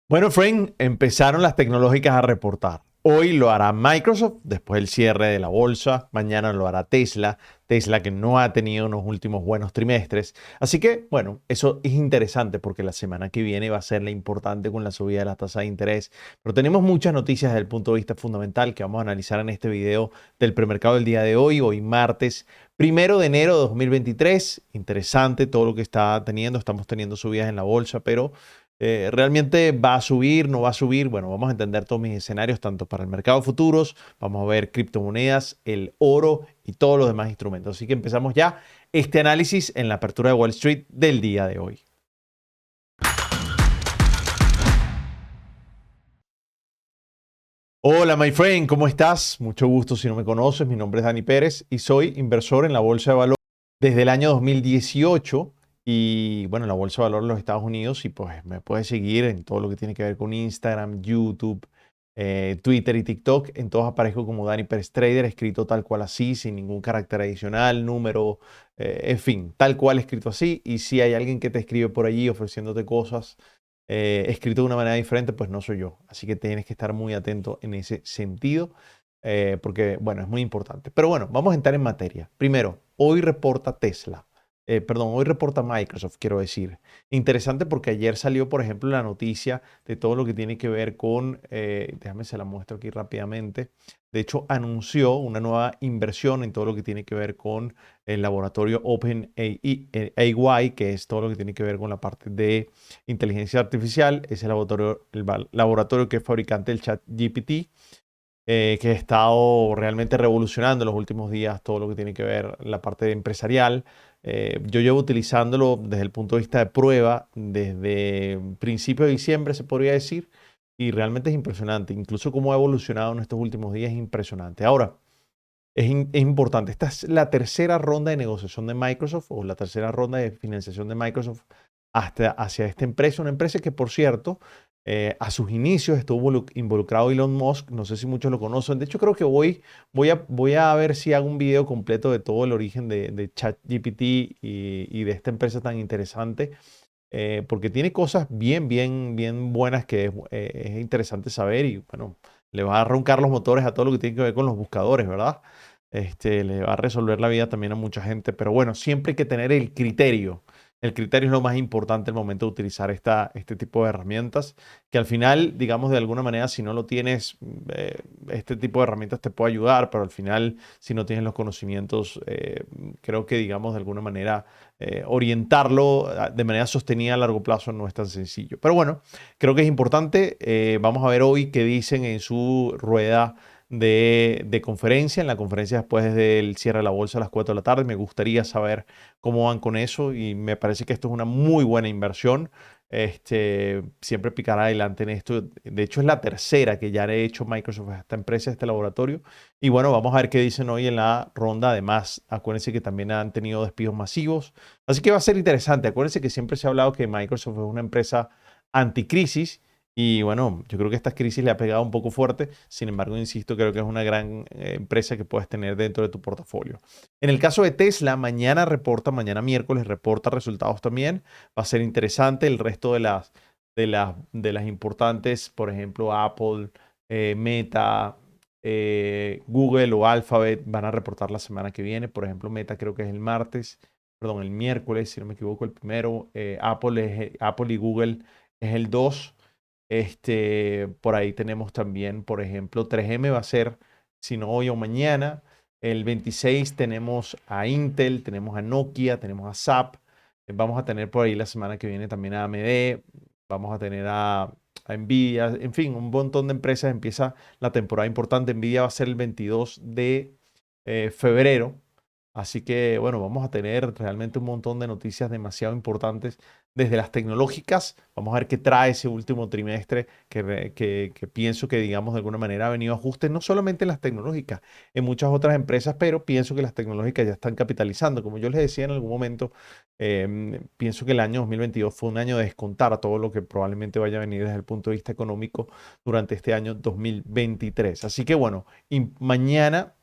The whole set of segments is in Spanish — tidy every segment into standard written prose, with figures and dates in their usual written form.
Bueno, Frank, empezaron las tecnológicas a reportar. Hoy lo hará Microsoft después del cierre de la bolsa. Mañana lo hará Tesla. Tesla que no ha tenido unos últimos buenos trimestres. Así que, bueno, eso es interesante porque la semana que viene va a ser la importante con la subida de la tasa de interés. Pero tenemos muchas noticias desde el punto de vista fundamental que vamos a analizar en este video del premercado del día de hoy martes 1 de enero de 2023. Interesante todo lo que está teniendo. Estamos teniendo subidas en la bolsa, pero ¿realmente va a subir? ¿No va a subir? Bueno, vamos a entender todos mis escenarios, tanto para el mercado de futuros, vamos a ver criptomonedas, el oro y todos los demás instrumentos. Así que empezamos ya este análisis en la apertura de Wall Street del día de hoy. Hola, my friend, ¿cómo estás? Mucho gusto si no me conoces. Mi nombre es Dani Pérez y soy inversor en la Bolsa de Valores desde el año 2018 y bueno, en la Bolsa de Valores de los Estados Unidos y pues me puedes seguir en todo lo que tiene que ver con Instagram, YouTube, Twitter y TikTok. En todos aparezco como Dani Pérez Trader, escrito tal cual así, sin ningún carácter adicional, número, en fin, tal cual escrito así. Y si hay alguien que te escribe por allí ofreciéndote cosas escrito de una manera diferente, pues no soy yo. Así que tienes que estar muy atento en ese sentido, porque, bueno, es muy importante. Pero bueno, vamos a entrar en materia. Primero, hoy reporta Tesla. Perdón, hoy reporta Microsoft, quiero decir. Interesante porque ayer salió, por ejemplo, la noticia de todo lo que tiene que ver con, déjame se la muestro aquí rápidamente. De hecho, anunció una nueva inversión en todo lo que tiene que ver con el laboratorio OpenAI, que es todo lo que tiene que ver con la parte de inteligencia artificial. Es el laboratorio que es fabricante del chat GPT, que ha estado realmente revolucionando en los últimos días todo lo que tiene que ver la parte empresarial. Yo llevo utilizándolo desde el punto de vista de prueba desde principios de diciembre, se podría decir, y realmente es impresionante. Incluso cómo ha evolucionado en estos últimos días es impresionante. Ahora, es importante. Esta es la tercera ronda de negociación de Microsoft o la tercera ronda de financiación de Microsoft hacia esta empresa. Una empresa que, por cierto, a sus inicios estuvo involucrado Elon Musk. No sé si muchos lo conocen. De hecho, creo que voy a ver si hago un video completo de todo el origen de ChatGPT y de esta empresa tan interesante. Porque tiene cosas bien, bien, bien buenas que es interesante saber y bueno, le va a arrancar los motores a todo lo que tiene que ver con los buscadores, ¿verdad? Le va a resolver la vida también a mucha gente, pero bueno, siempre hay que tener el criterio. El criterio es lo más importante al momento de utilizar este tipo de herramientas, que al final, digamos, de alguna manera, si no lo tienes, este tipo de herramientas te puede ayudar, pero al final, si no tienes los conocimientos, creo que, digamos, de alguna manera, orientarlo de manera sostenida a largo plazo no es tan sencillo. Pero bueno, creo que es importante. Vamos a ver hoy qué dicen en su rueda de conferencia, en la conferencia después del cierre de la bolsa a las 4 de la tarde. Me gustaría saber cómo van con eso y me parece que esto es una muy buena inversión. Siempre picará adelante en esto. De hecho, es la tercera que ya ha hecho Microsoft a esta empresa, a este laboratorio. Y bueno, vamos a ver qué dicen hoy en la ronda. Además, acuérdense que también han tenido despidos masivos. Así que va a ser interesante. Acuérdense que siempre se ha hablado que Microsoft es una empresa anticrisis y bueno, yo creo que esta crisis le ha pegado un poco fuerte. Sin embargo, insisto, creo que es una gran empresa que puedes tener dentro de tu portafolio. En el caso de Tesla, mañana miércoles reporta resultados también. Va a ser interesante el resto de las importantes, por ejemplo, Apple, Meta, Google o Alphabet van a reportar la semana que viene. Por ejemplo, Meta creo que es el martes, perdón, el miércoles, si no me equivoco, el primero. Apple y Google es el 2. Por ahí tenemos también, por ejemplo, 3M va a ser, si no hoy o mañana. El 26 tenemos a Intel, tenemos a Nokia, tenemos a SAP. Vamos a tener por ahí la semana que viene también a AMD, vamos a tener a Nvidia, en fin, un montón de empresas. Empieza la temporada importante. Nvidia va a ser el 22 de febrero. Así que, bueno, vamos a tener realmente un montón de noticias demasiado importantes desde las tecnológicas. Vamos a ver qué trae ese último trimestre que pienso que, digamos, de alguna manera ha venido ajustes, no solamente en las tecnológicas, en muchas otras empresas, pero pienso que las tecnológicas ya están capitalizando. Como yo les decía en algún momento, pienso que el año 2022 fue un año de descontar todo lo que probablemente vaya a venir desde el punto de vista económico durante este año 2023. Así que, bueno, y mañana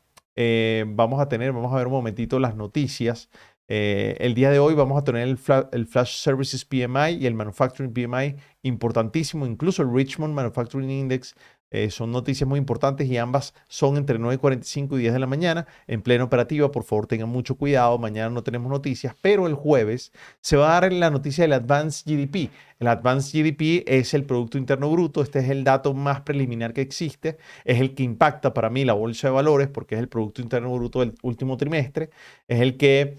vamos a ver un momentito las noticias. El día de hoy vamos a tener el Flash Services PMI y el Manufacturing PMI importantísimo, incluso el Richmond Manufacturing Index. Son noticias muy importantes y ambas son entre 9:45 y 10 de la mañana en plena operativa. Por favor, tengan mucho cuidado. Mañana no tenemos noticias, pero el jueves se va a dar la noticia del Advanced GDP. El Advanced GDP es el Producto Interno Bruto. Este es el dato más preliminar que existe. Es el que impacta para mí la bolsa de valores porque es el Producto Interno Bruto del último trimestre. Es el que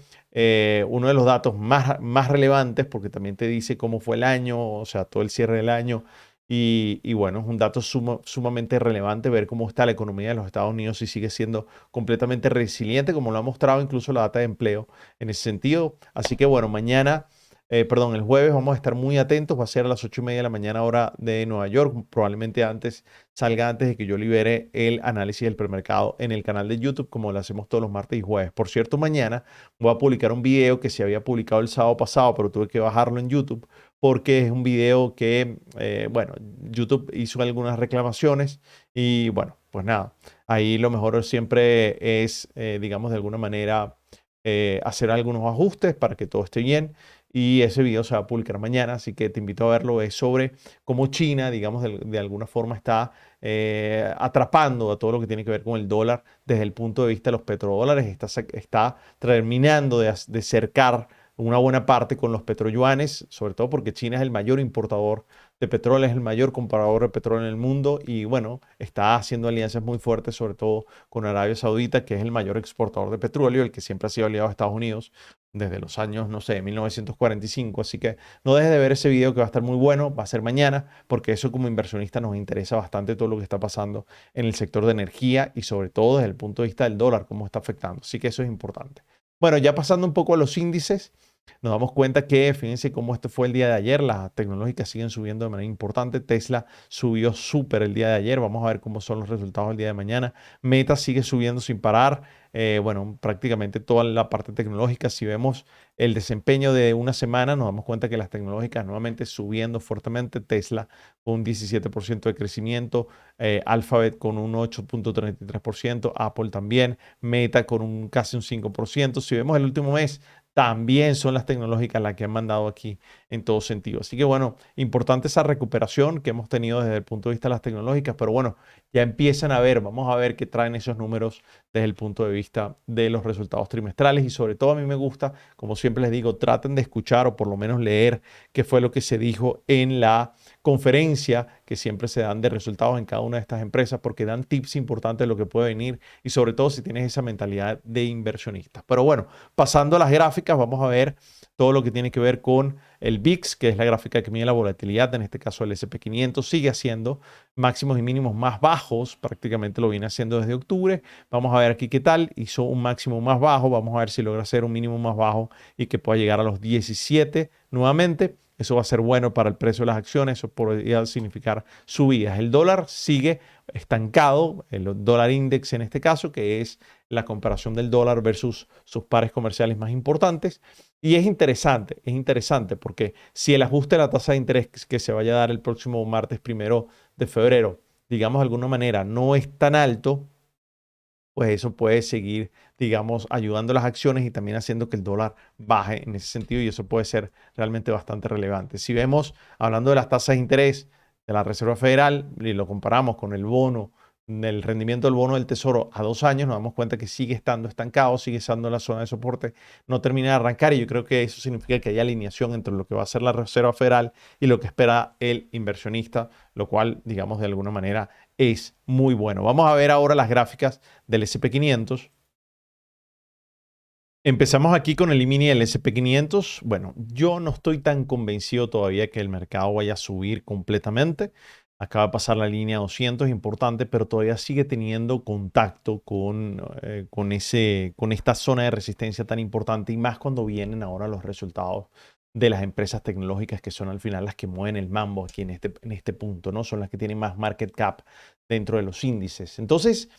uno de los datos más relevantes porque también te dice cómo fue el año, o sea, todo el cierre del año. Y bueno, es un dato sumamente relevante ver cómo está la economía de los Estados Unidos y sigue siendo completamente resiliente, como lo ha mostrado incluso la data de empleo en ese sentido. Así que bueno, el jueves vamos a estar muy atentos. Va a ser a las 8:30 de la mañana hora de Nueva York. Probablemente salga antes de que yo libere el análisis del premercado en el canal de YouTube, como lo hacemos todos los martes y jueves. Por cierto, mañana voy a publicar un video que se había publicado el sábado pasado, pero tuve que bajarlo en YouTube porque es un video que, bueno, YouTube hizo algunas reclamaciones y bueno, pues nada, ahí lo mejor siempre es, digamos, de alguna manera hacer algunos ajustes para que todo esté bien. Y ese video se va a publicar mañana, así que te invito a verlo. Es sobre cómo China, digamos, de alguna forma está atrapando a todo lo que tiene que ver con el dólar desde el punto de vista de los petrodólares. Está terminando de cercar una buena parte con los petroyuanes, sobre todo porque China es el mayor importador de petróleo, es el mayor comprador de petróleo en el mundo y bueno, está haciendo alianzas muy fuertes, sobre todo con Arabia Saudita, que es el mayor exportador de petróleo, el que siempre ha sido aliado a Estados Unidos desde los años, no sé, 1945. Así que no dejes de ver ese video que va a estar muy bueno, va a ser mañana, porque eso como inversionista nos interesa bastante todo lo que está pasando en el sector de energía y sobre todo desde el punto de vista del dólar, cómo está afectando. Así que eso es importante. Bueno, ya pasando un poco a los índices, nos damos cuenta que, fíjense cómo este fue el día de ayer, las tecnológicas siguen subiendo de manera importante. Tesla subió súper el día de ayer, vamos a ver cómo son los resultados el día de mañana. Meta sigue subiendo sin parar. Bueno, prácticamente toda la parte tecnológica. Si vemos el desempeño de una semana, nos damos cuenta que las tecnológicas nuevamente subiendo fuertemente. Tesla con un 17% de crecimiento, Alphabet con un 8.33%, Apple también, Meta con casi un 5%. Si vemos el último mes, también son las tecnológicas las que han mandado aquí en todo sentido. Así que bueno, importante esa recuperación que hemos tenido desde el punto de vista de las tecnológicas, pero bueno, ya empiezan a ver, vamos a ver qué traen esos números desde el punto de vista de los resultados trimestrales y sobre todo a mí me gusta, como siempre les digo, traten de escuchar o por lo menos leer qué fue lo que se dijo en la conferencia que siempre se dan de resultados en cada una de estas empresas porque dan tips importantes de lo que puede venir y sobre todo si tienes esa mentalidad de inversionista. Pero bueno, pasando a las gráficas, vamos a ver todo lo que tiene que ver con el VIX, que es la gráfica que mide la volatilidad, en este caso el S&P 500, sigue haciendo máximos y mínimos más bajos, prácticamente lo viene haciendo desde octubre. Vamos a ver aquí qué tal, hizo un máximo más bajo, vamos a ver si logra hacer un mínimo más bajo y que pueda llegar a los 17 nuevamente. Eso va a ser bueno para el precio de las acciones, eso podría significar subidas. El dólar sigue estancado, el dólar index en este caso, que es la comparación del dólar versus sus pares comerciales más importantes. Y es interesante porque si el ajuste de la tasa de interés que se vaya a dar el próximo martes 1 de febrero, digamos de alguna manera, no es tan alto, pues eso puede seguir, digamos, ayudando a las acciones y también haciendo que el dólar baje en ese sentido y eso puede ser realmente bastante relevante. Si vemos, hablando de las tasas de interés de la Reserva Federal y lo comparamos con el rendimiento del bono del Tesoro a 2 años, nos damos cuenta que sigue estando estancado, sigue estando en la zona de soporte, no termina de arrancar y yo creo que eso significa que hay alineación entre lo que va a hacer la Reserva Federal y lo que espera el inversionista, lo cual, digamos, de alguna manera es muy bueno. Vamos a ver ahora las gráficas del S&P 500. Empezamos aquí con el mini del S&P 500. Bueno, yo no estoy tan convencido todavía que el mercado vaya a subir completamente. Acaba de pasar la línea 200, importante, pero todavía sigue teniendo contacto con esta zona de resistencia tan importante y más cuando vienen ahora los resultados de las empresas tecnológicas que son al final las que mueven el mambo aquí en este punto, ¿no? Son las que tienen más market cap dentro de los índices. Entonces,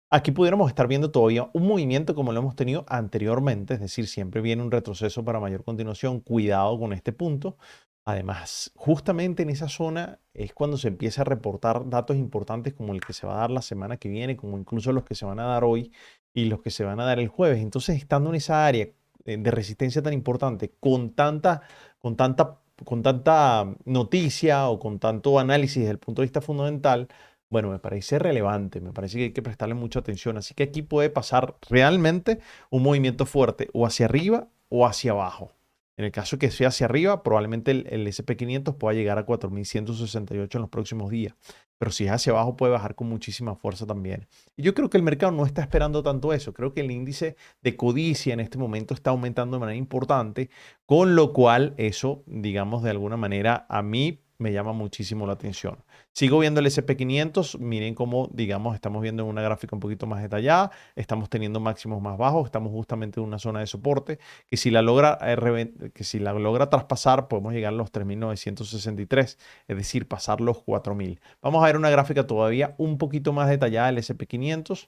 aquí pudiéramos estar viendo todavía un movimiento como lo hemos tenido anteriormente, es decir, siempre viene un retroceso para mayor continuación. Cuidado con este punto. Además, justamente en esa zona es cuando se empieza a reportar datos importantes como el que se va a dar la semana que viene, como incluso los que se van a dar hoy y los que se van a dar el jueves. Entonces, estando en esa área de resistencia tan importante, con tanta noticia o con tanto análisis desde el punto de vista fundamental, bueno, me parece relevante, me parece que hay que prestarle mucha atención. Así que aquí puede pasar realmente un movimiento fuerte o hacia arriba o hacia abajo. En el caso que sea hacia arriba, probablemente el SP500 pueda llegar a 4.168 en los próximos días. Pero si es hacia abajo, puede bajar con muchísima fuerza también. Y yo creo que el mercado no está esperando tanto eso. Creo que el índice de codicia en este momento está aumentando de manera importante, con lo cual eso, digamos, de alguna manera a mí me llama muchísimo la atención. Sigo viendo el SP500. Miren cómo, digamos, estamos viendo en una gráfica un poquito más detallada. Estamos teniendo máximos más bajos. Estamos justamente en una zona de soporte que si la logra traspasar, podemos llegar a los 3.963, es decir, pasar los 4.000. Vamos a ver una gráfica todavía un poquito más detallada del SP500.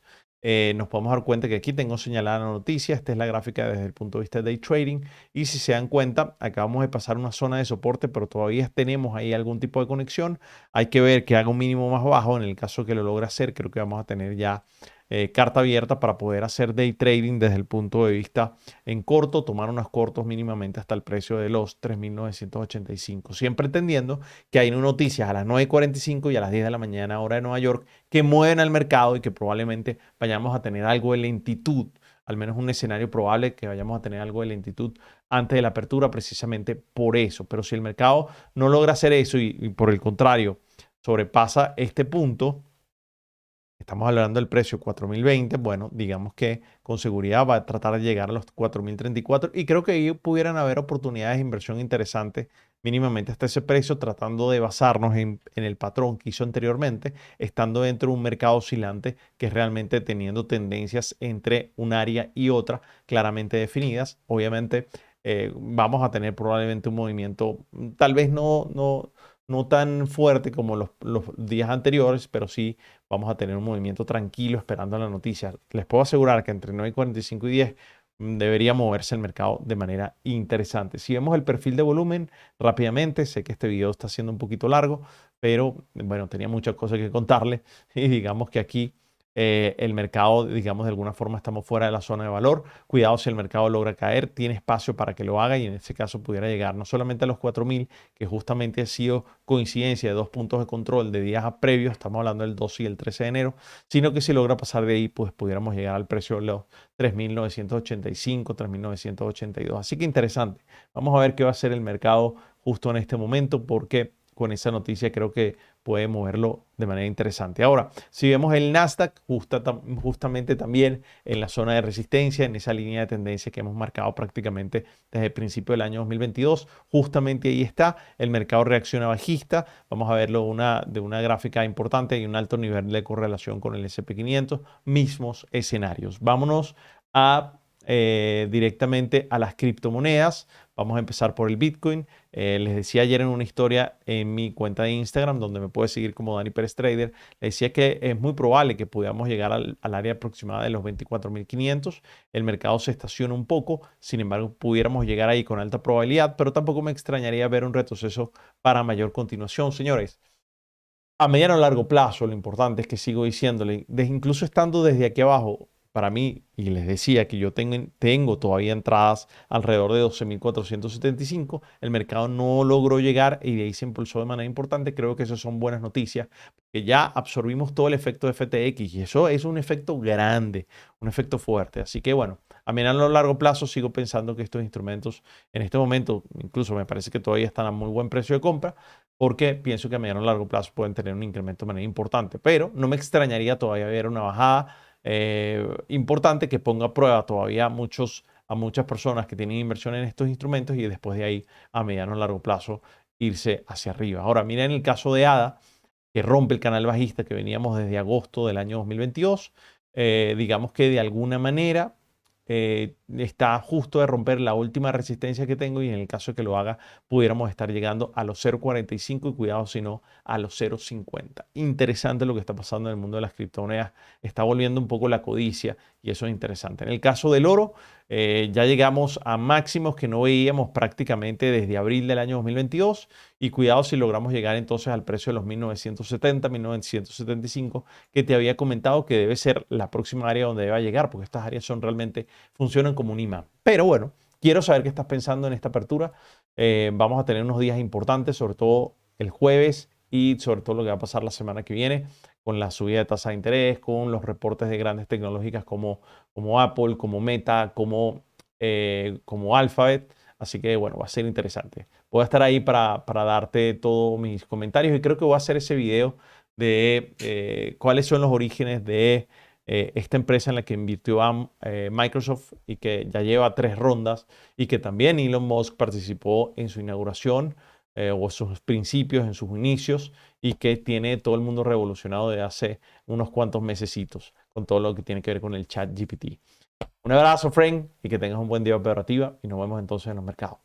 Nos podemos dar cuenta que aquí tengo señalada la noticia. Esta es la gráfica desde el punto de vista de day trading. Y si se dan cuenta, acabamos de pasar una zona de soporte, pero todavía tenemos ahí algún tipo de conexión. Hay que ver que haga un mínimo más bajo. En el caso que lo logre hacer, creo que vamos a tener ya carta abierta para poder hacer day trading desde el punto de vista en corto, tomar unos cortos mínimamente hasta el precio de los 3.985. Siempre entendiendo que hay noticias a las 9:45 y a las 10 de la mañana, hora de Nueva York, que mueven al mercado y que probablemente vayamos a tener algo de lentitud, al menos un escenario probable que vayamos a tener algo de lentitud antes de la apertura, precisamente por eso. Pero si el mercado no logra hacer eso y por el contrario sobrepasa este punto, estamos hablando del precio 4.020, bueno, digamos que con seguridad va a tratar de llegar a los 4.034 y creo que ahí pudieran haber oportunidades de inversión interesantes mínimamente hasta ese precio, tratando de basarnos en el patrón que hizo anteriormente, estando dentro de un mercado oscilante que es realmente teniendo tendencias entre un área y otra claramente definidas. Obviamente vamos a tener probablemente un movimiento, tal vez no tan fuerte como los días anteriores, pero sí vamos a tener un movimiento tranquilo esperando la noticia. Les puedo asegurar que entre 9:45 y 10 debería moverse el mercado de manera interesante. Si vemos el perfil de volumen rápidamente, sé que este video está siendo un poquito largo, pero bueno, tenía muchas cosas que contarles y digamos que aquí el mercado, digamos, de alguna forma estamos fuera de la zona de valor. Cuidado si el mercado logra caer, tiene espacio para que lo haga y en este caso pudiera llegar no solamente a los 4.000, que justamente ha sido coincidencia de dos puntos de control de días previos, estamos hablando del 12 y el 13 de enero, sino que si logra pasar de ahí, pues pudiéramos llegar al precio de los 3.985, 3.982. Así que interesante. Vamos a ver qué va a hacer el mercado justo en este momento, porque con esa noticia creo que puede moverlo de manera interesante. Ahora, si vemos el Nasdaq, justamente también en la zona de resistencia, en esa línea de tendencia que hemos marcado prácticamente desde el principio del año 2022, justamente ahí está, el mercado reacciona bajista. Vamos a verlo de una gráfica importante y un alto nivel de correlación con el S&P 500, mismos escenarios. Vámonos directamente a las criptomonedas. Vamos a empezar por el Bitcoin. Les decía ayer en una historia en mi cuenta de Instagram, donde me puede seguir como Dani Pérez Trader, le decía que es muy probable que podamos llegar al área aproximada de los 24.500. El mercado se estaciona un poco, sin embargo, pudiéramos llegar ahí con alta probabilidad, pero tampoco me extrañaría ver un retroceso para mayor continuación, señores. A mediano o largo plazo, lo importante es que sigo diciéndole, incluso estando desde aquí abajo, para mí, y les decía que yo tengo todavía entradas alrededor de 12.475, el mercado no logró llegar y de ahí se impulsó de manera importante. Creo que esas son buenas noticias, que ya absorbimos todo el efecto de FTX y eso es un efecto grande, un efecto fuerte. Así que bueno, a mediano o largo plazo sigo pensando que estos instrumentos en este momento, incluso me parece que todavía están a muy buen precio de compra, porque pienso que a mediano o largo plazo pueden tener un incremento de manera importante, pero no me extrañaría todavía ver una bajada importante que ponga a prueba todavía a muchas personas que tienen inversión en estos instrumentos y después de ahí a mediano o largo plazo irse hacia arriba. Ahora, miren el caso de ADA, que rompe el canal bajista que veníamos desde agosto del año 2022. Digamos que de alguna manera está justo de romper la última resistencia que tengo y en el caso de que lo haga pudiéramos estar llegando a los 0.45 y cuidado si no a los 0.50. Interesante lo que está pasando en el mundo de las criptomonedas. Está volviendo un poco la codicia y eso es interesante. En el caso del oro, ya llegamos a máximos que no veíamos prácticamente desde abril del año 2022 y cuidado si logramos llegar entonces al precio de los 1970, 1975 que te había comentado que debe ser la próxima área donde debe llegar, porque estas áreas son realmente funcionan como un imán. Pero bueno, quiero saber qué estás pensando en esta apertura. Vamos a tener unos días importantes, sobre todo el jueves y sobre todo lo que va a pasar la semana que viene con la subida de tasa de interés, con los reportes de grandes tecnológicas como Apple, como Meta, como Alphabet. Así que bueno, va a ser interesante. Voy a estar ahí para darte todos mis comentarios y creo que voy a hacer ese video de cuáles son los orígenes de esta empresa en la que invirtió Microsoft y que ya lleva 3 rondas y que también Elon Musk participó en su inauguración o sus principios, en sus inicios y que tiene todo el mundo revolucionado de hace unos cuantos mesecitos con todo lo que tiene que ver con el chat GPT. Un abrazo, friend, y que tengas un buen día operativa y nos vemos entonces en los mercados.